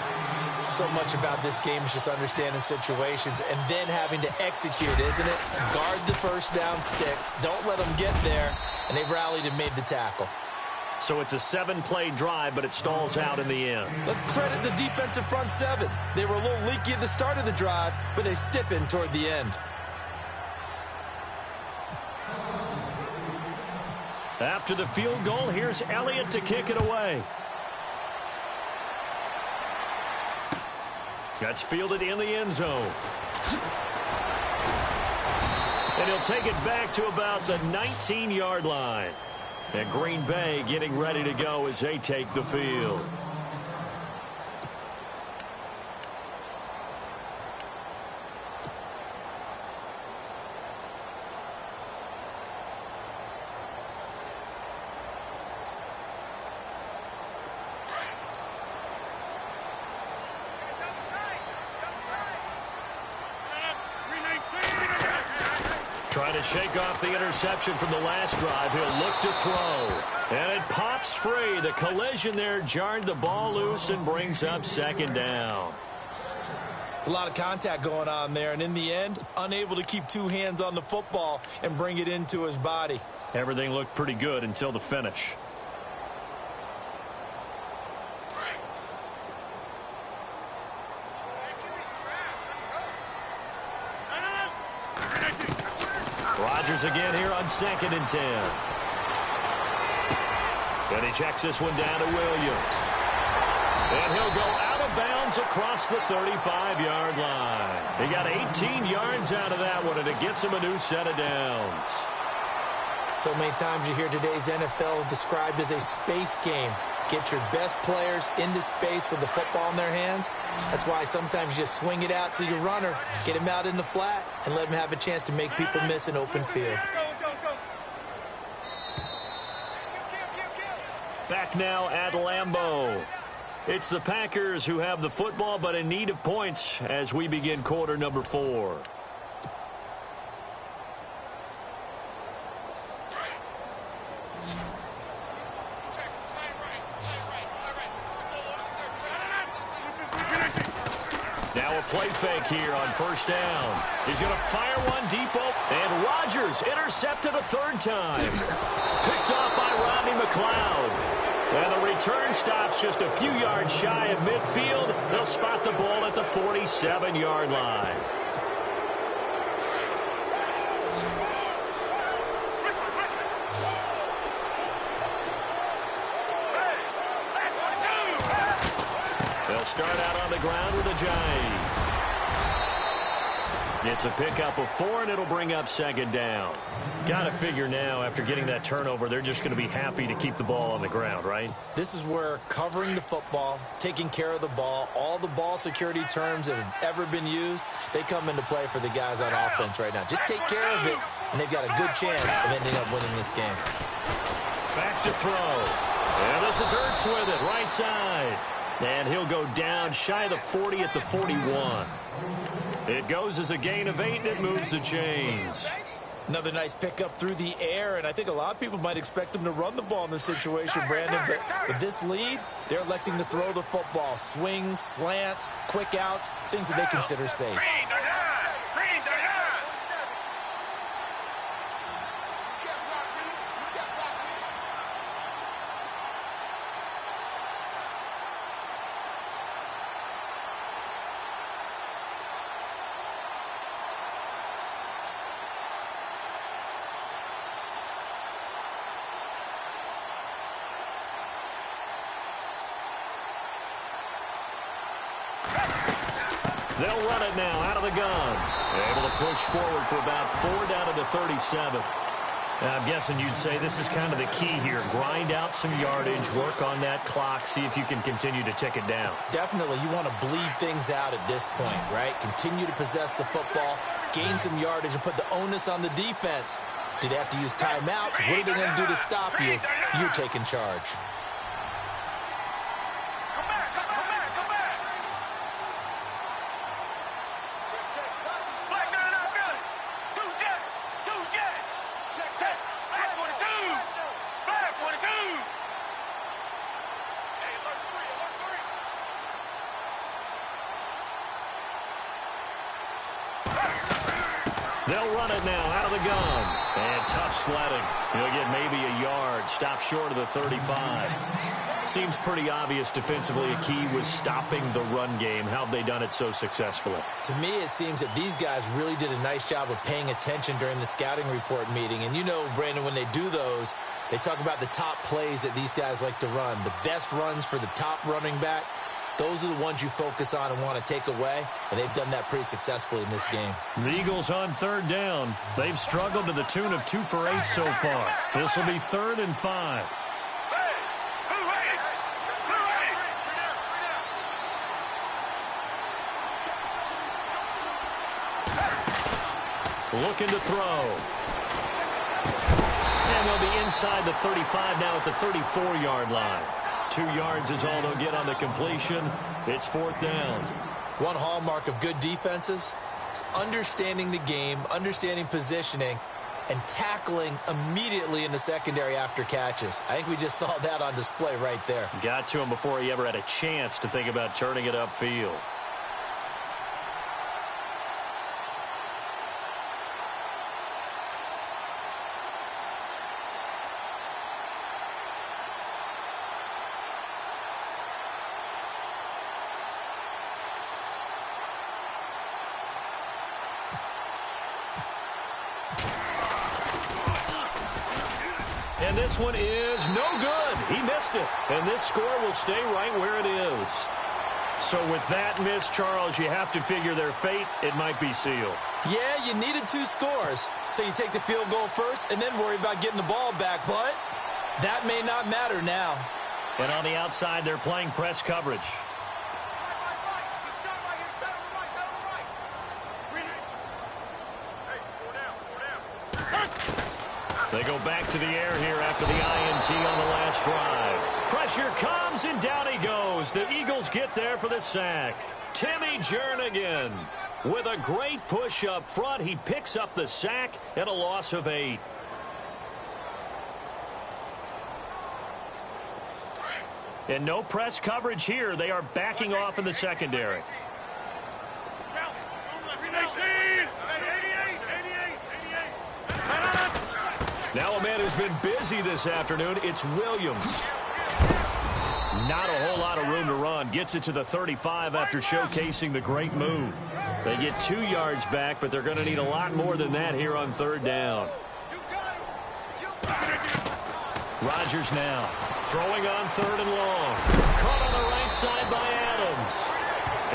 Speaker 5: So much about this game is just understanding situations and then having to execute, isn't it? Guard the 1st down sticks. Don't let them get there. And they rallied and made the tackle.
Speaker 4: So it's a 7-play drive, but it stalls out in the end.
Speaker 5: Let's credit the defensive front 7. They were a little leaky at the start of the drive, but they stiffened toward the end.
Speaker 4: After the field goal, here's Elliott to kick it away. That's fielded in the end zone. And he'll take it back to about the 19-yard line. And Green Bay getting ready to go as they take the field. Trying to shake off the interception from the last drive. He'll look to throw. And it pops free. The collision there jarred the ball loose and brings up second down.
Speaker 5: It's a lot of contact going on there, and in the end, unable to keep two hands on the football and bring it into his body.
Speaker 4: Everything looked pretty good until the finish. Rodgers again here on 2nd and 10. And he checks this one down to Williams. And he'll go out of bounds across the 35-yard line. He got 18 yards out of that one, and it gets him a new set of downs.
Speaker 5: So many times you hear today's NFL described as a space game. Get your best players into space with the football in their hands. That's why sometimes you just swing it out to your runner, get him out in the flat, and let him have a chance to make people miss an open field.
Speaker 4: Back now at Lambeau. It's the Packers who have the football, but in need of points as we begin quarter number 4. Now a play fake here on first down. He's going to fire one deep open. And Rodgers intercepted a third time. Picked off by Rodney McLeod. And the return stops just a few yards shy of midfield. They'll spot the ball at the 47-yard line. They'll start out on the ground with a jive. It's a pickup of 4, and it'll bring up second down. Got to figure now, after getting that turnover, they're just going to be happy to keep the ball on the ground, right?
Speaker 5: This is where covering the football, taking care of the ball, all the ball security terms that have ever been used, they come into play for the guys on offense right now. Just take care of it, and they've got a good chance of ending up winning this game.
Speaker 4: Back to throw. And this is Ertz with it, right side. And he'll go down shy of the 40 at the 41. It goes as a gain of 8, and it moves the chains.
Speaker 5: Another nice pickup through the air, and I think a lot of people might expect them to run the ball in this situation, Brandon, but with this lead, they're electing to throw the football. Swings, slants, quick outs, things that they consider safe.
Speaker 4: They'll run it now out of the gun. Able to push forward for about 4 down to the 37. Now, I'm guessing you'd say this is kind of the key here. Grind out some yardage, work on that clock, see if you can continue to tick it down.
Speaker 5: Definitely. You want to bleed things out at this point, right? Continue to possess the football, gain some yardage, and put the onus on the defense. Do they have to use timeouts? What are they going to do to stop you? You're taking charge.
Speaker 4: They'll run it now out of the gun. And tough sledding. He'll get maybe a yard. Stop short of the 35. Seems pretty obvious defensively a key was stopping the run game. How have they done it so successfully?
Speaker 5: To me, it seems that these guys really did a nice job of paying attention during the scouting report meeting. And you know, Brandon, when they do those, they talk about the top plays that these guys like to run. The best runs for the top running back. Those are the ones you focus on and want to take away, and they've done that pretty successfully in this game.
Speaker 4: The Eagles on third down. They've struggled to the tune of 2 for 8 so far. This will be 3rd and 5. Looking to throw. And they'll be inside the 35 now at the 34-yard line. 2 yards is all they'll get on the completion. It's 4th down.
Speaker 5: One hallmark of good defenses is understanding the game, understanding positioning, and tackling immediately in the secondary after catches. I think we just saw that on display right there.
Speaker 4: Got to him before he ever had a chance to think about turning it upfield. And this one is no good. He missed it. And this score will stay right where it is. So with that miss, Charles, you have to figure their fate. It might be sealed.
Speaker 5: Yeah, you needed 2 scores. So you take the field goal first and then worry about getting the ball back. But that may not matter now.
Speaker 4: And on the outside, they're playing press coverage. They go back to the air here after the INT on the last drive. Pressure comes, and down he goes. The Eagles get there for the sack. Timmy Jernigan with a great push up front. He picks up the sack and a loss of 8. And no press coverage here. They are backing off in the secondary. Now a man who's been busy this afternoon, it's Williams. Not a whole lot of room to run. Gets it to the 35 after showcasing the great move. They get 2 yards back, but they're going to need a lot more than that here on 3rd down. Rodgers now throwing on 3rd and long. Caught on the right side by Adams.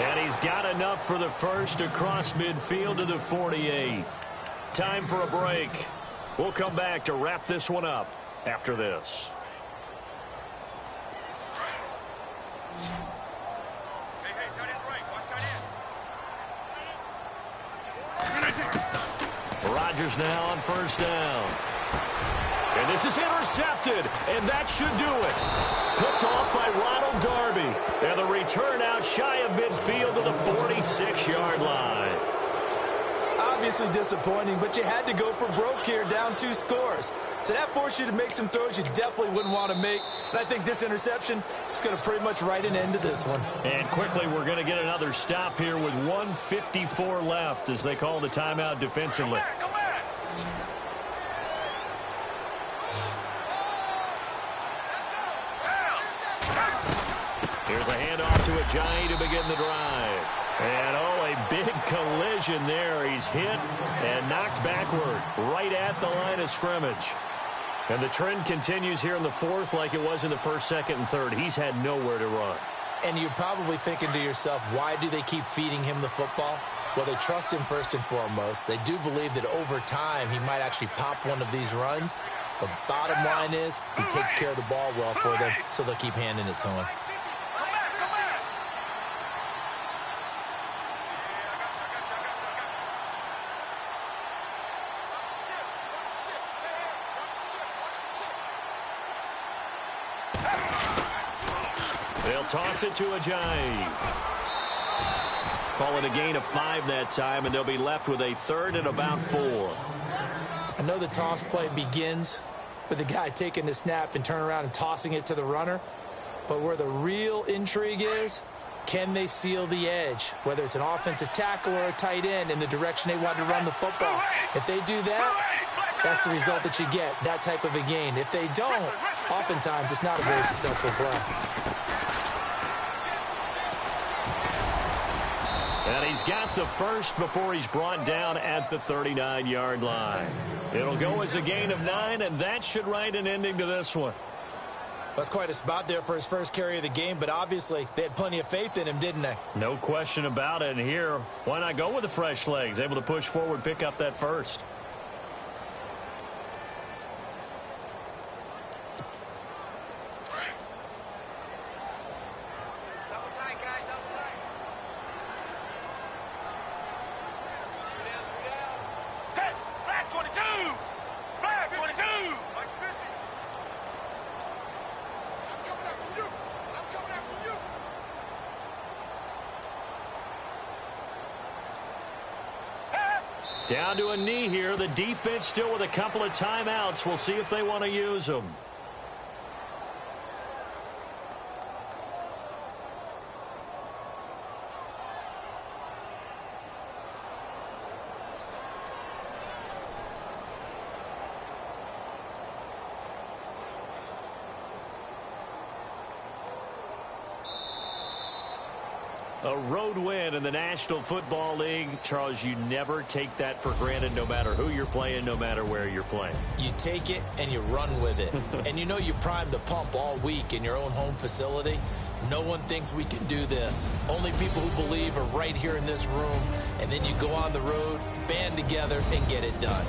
Speaker 4: And he's got enough for the first across midfield to the 48. Time for a break. We'll come back to wrap this one up after this. Rodgers now on 1st down. And this is intercepted, and that should do it. Picked off by Ronald Darby. And the return out shy of midfield to the 46-yard line.
Speaker 5: Obviously disappointing, but you had to go for broke here, down 2 scores. So that forced you to make some throws you definitely wouldn't want to make. And I think this interception is going to pretty much write an end to this one.
Speaker 4: And quickly, we're going to get another stop here with 1:54 left as they call the timeout defensively. Here's a handoff to Ajayi to begin the drive. And, a big collision there. He's hit and knocked backward right at the line of scrimmage. And the trend continues here in the 4th like it was in the 1st, 2nd, and 3rd. He's had nowhere to run.
Speaker 5: And you're probably thinking to yourself, why do they keep feeding him the football? Well, they trust him first and foremost. They do believe that over time he might actually pop one of these runs. The bottom line is he takes care of the ball well for them, so they'll keep handing it to him.
Speaker 4: They'll toss it to Ajayi. Call it a gain of 5 that time, and they'll be left with a 3rd and about 4.
Speaker 5: I know the toss play begins with the guy taking the snap and turning around and tossing it to the runner. But where the real intrigue is, can they seal the edge? Whether it's an offensive tackle or a tight end in the direction they want to run the football. If they do that, that's the result that you get, that type of a gain. If they don't, oftentimes it's not a very successful play.
Speaker 4: And he's got the first before he's brought down at the 39-yard line. It'll go as a gain of 9, and that should write an ending to this one.
Speaker 5: That's quite a spot there for his first carry of the game, but obviously they had plenty of faith in him, didn't they?
Speaker 4: No question about it. And here, why not go with the fresh legs? Able to push forward, pick up that first. Down to a knee here. The defense still with a couple of timeouts. We'll see if they want to use them. A road win in the National Football League. Charles, you never take that for granted no matter who you're playing, no matter where you're playing.
Speaker 5: You take it and you run with it. And you know you primed the pump all week in your own home facility. No one thinks we can do this. Only people who believe are right here in this room. And then you go on the road, band together, and get it done.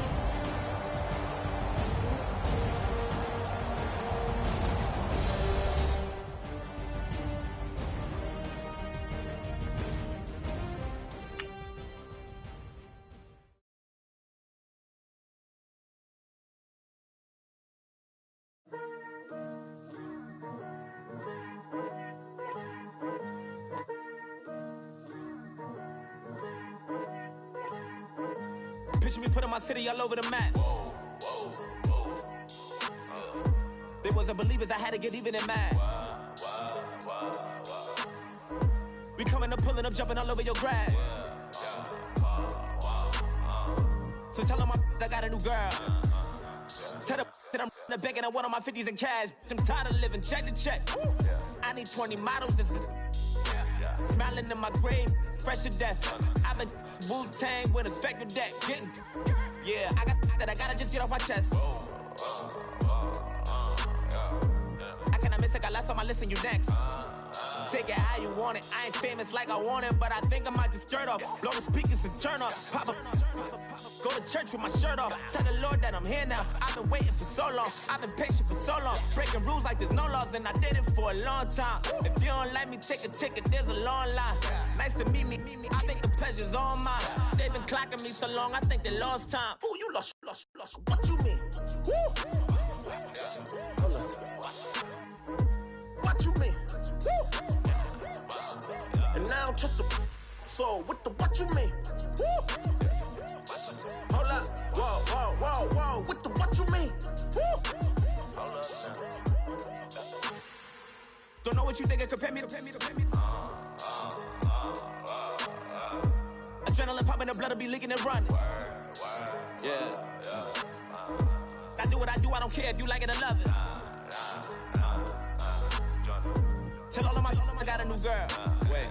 Speaker 6: Picture me putting my city all over the map. They wasn't believers, I had to get even and mad. We coming up, pulling up, jumping all over your grass. So tell them I got a new girl. Tell them that I'm begging on one of my 50s in cash. I'm tired of living check to check. I need 20 models, this is smiling in my grave, fresh to death. I've been Wu-Tang with a spectre deck. Yeah, I got that, I gotta just get off my chest. I cannot miss it, got last on my list and you next. Take it how you want it. I ain't famous like I want it, but I think I might just skirt off. Blow the speakers and turn up. Pop up. Go to church with my shirt off. Tell the Lord that I'm here now. I've been waiting for so long. I've been patient for so long. Breaking rules like there's no laws, and I did it for a long time. If you don't like me, take a ticket. There's a long line. Nice to meet me. I think the pleasure's all mine. They've been clocking me so long, I think they lost time. Ooh, you lost. What you mean? Woo! What you mean? Woo! And now just a so what the what you mean? Woo! Hold up, whoa, what the what you mean? Woo! Hold up now. Don't know what you think, compare me to. Adrenaline popping, the blood will be leaking and running. Yeah. I do what I do, I don't care if you like it or love it. Tell all of my I got a new girl. Wait.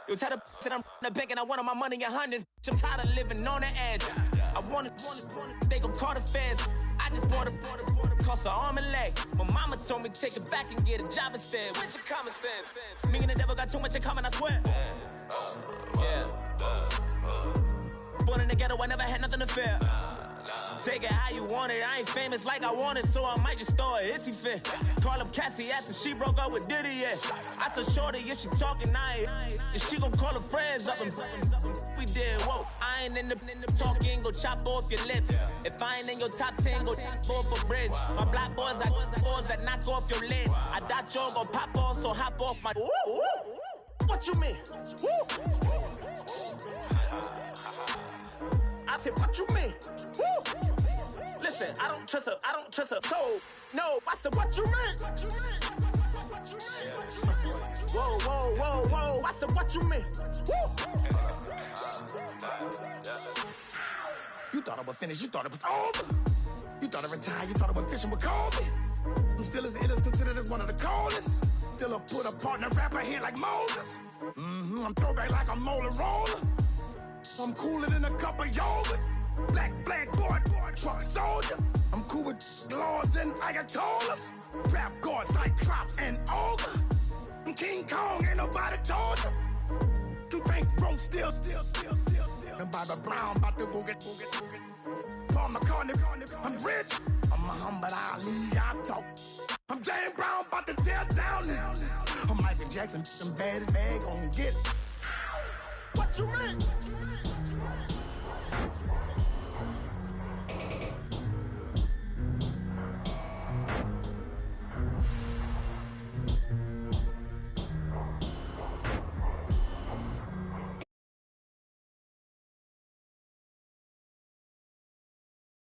Speaker 6: Yo, tell the that I'm the bank and I want my money in hundreds. I'm tired of living on the edge. I want it, they gon' call the feds. I just bought a cost an arm and leg. My mama told me take it back and get a job instead. Where's your common sense? Me and the devil got too much in common, I swear. Yeah. Born in the ghetto, I never had nothing to fear. Take it how you want it. I ain't famous like I want it, so I might just throw a hissy fit. Call up Cassie after she broke up with Diddy, yeah. I told Shorty if she talking, and she gon' call her friends up and we did, whoa. I ain't in the talking, go chop off your lips. If I ain't in your top 10, go top 4 for bridge. My black boys like boys that knock off your lid. I thought y'all gon' pop off, so hop off my. What you mean? I said, what you mean? Woo! Listen, I don't trust her. So, no, I said, what you mean? Whoa. I said, what you mean? Woo! You thought it was finished, you thought it was over. You thought it retired, you thought it was fishing with Kobe. I'm still as ill as considered as one of the coldest. Still a put a partner rapper here like Moses. I'm throwback like a molar roller. I'm cooler than a cup of yogurt. Black flag board, truck soldier. I'm cool with laws and Ayatollahs. Trap guard, Cyclops, and ogre. I'm King Kong, ain't nobody told you. You think road still. And Bobby Brown about to go get. Paul McCartney, I'm rich. I'm Muhammad Ali, I talk. I'm James Brown, about to tear down this. I'm Michael Jackson, some baddest bag gon' get it. What you mean?